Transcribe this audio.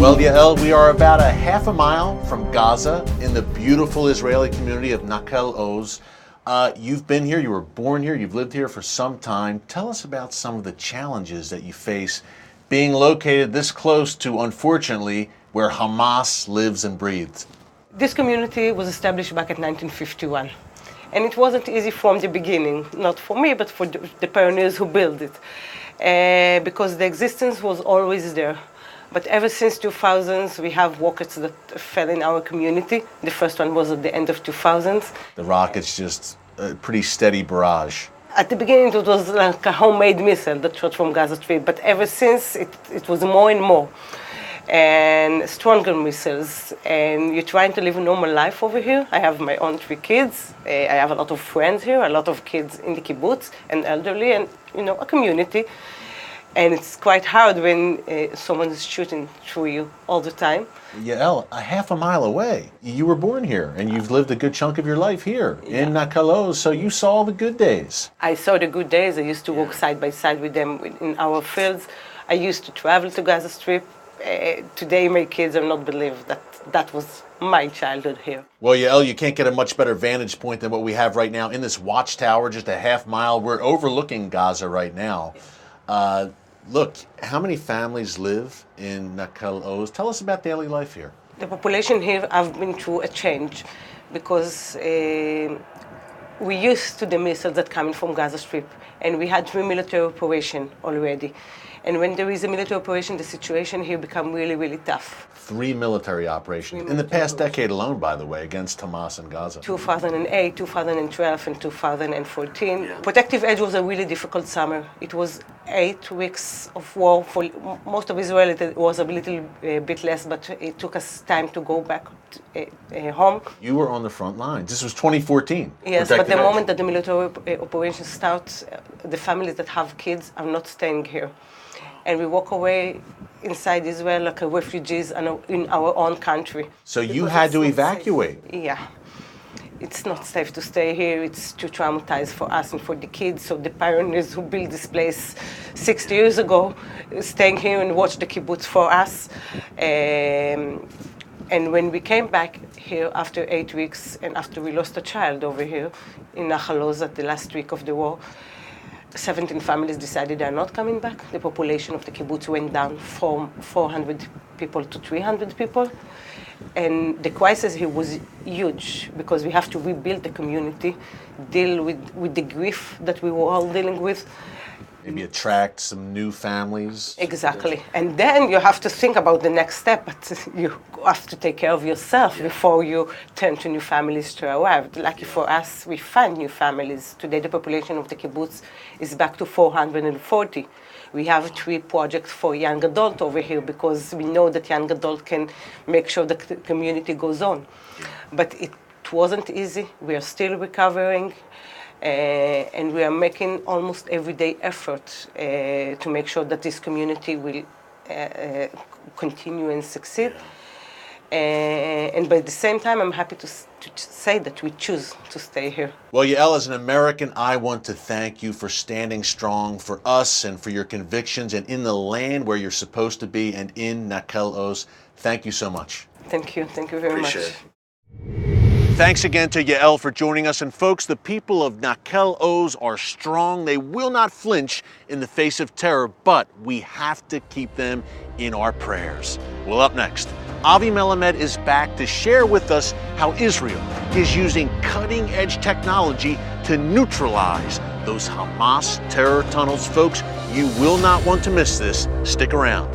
Well, Yael, we are about a half a mile from Gaza in the beautiful Israeli community of Nakel Oz. You've been here, you were born here, you've lived here for some time. Tell us about some of the challenges that you face being located this close to, unfortunately, where Hamas lives and breathes. This community was established back in 1951. And it wasn't easy from the beginning, not for me, but for the pioneers who built it, because the existence was always there. But ever since 2000s, we have rockets that fell in our community. The first one was at the end of 2000s. The rockets just a pretty steady barrage. At the beginning, it was like a homemade missile that shot from Gaza Strip, but ever since, it was more and more. And stronger missiles, and you're trying to live a normal life over here. I have my own 3 kids. I have a lot of friends here, a lot of kids in the kibbutz, and elderly, and a community. And it's quite hard when someone is shooting through you all the time. Yael, a half a mile away. You were born here, and you've lived a good chunk of your life here in Nakel Oz, so you saw the good days. I saw the good days. I used to walk side by side with them in our fields. I used to travel to Gaza Strip. Today, my kids are not believe that was my childhood here. Well, Yael, you can't get a much better vantage point than what we have right now in this watchtower, just a half mile. We're overlooking Gaza right now. Look, how many families live in Nakel Oz? Tell us about daily life here. The population here have been through a change because we used to the missiles that coming from Gaza Strip, and we had 3 military operations already. And when there is a military operation, the situation here become really, really tough. 3 military operations in the past decade alone, by the way, against Hamas and Gaza. 2008, 2012, and 2014. Yeah. Protective Edge was a really difficult summer. It was 8 weeks of war. For most of Israel, it was a little bit less, but it took us time to go back home. You were on the front lines. This was 2014. Yes, but the moment that the military operation starts, the families that have kids are not staying here. And we walk away inside Israel like refugees in our own country. So you had to evacuate? Yeah. It's not safe to stay here. It's too traumatized for us and for the kids. So the pioneers who built this place 60 years ago, staying here and watch the kibbutz for us. And when we came back here after 8 weeks and after we lost a child over here in Nakel Oz at the last week of the war, 17 families decided they're not coming back. The population of the kibbutz went down from 400 people to 300 people. And the crisis here was huge because we have to rebuild the community, deal with the grief that we were all dealing with. Maybe attract some new families. Exactly. And then you have to think about the next step, but you have to take care of yourself before you turn to new families to arrive. Lucky for us, we find new families. Today, the population of the kibbutz is back to 440. We have 3 projects for young adult over here because we know that young adult can make sure that the community goes on. But it wasn't easy. We are still recovering. And we are making almost everyday effort to make sure that this community will continue and succeed. And by the same time, I'm happy to say that we choose to stay here. Well, Yael, as an American, I want to thank you for standing strong for us and for your convictions and in the land where you're supposed to be and in Nakel Oz. Thank you so much. Thank you. Thank you very much. Thanks again to Yael for joining us. And folks, the people of Nakel Oz are strong. They will not flinch in the face of terror, but we have to keep them in our prayers. Well, up next, Avi Melamed is back to share with us how Israel is using cutting-edge technology to neutralize those Hamas terror tunnels. Folks, you will not want to miss this. Stick around.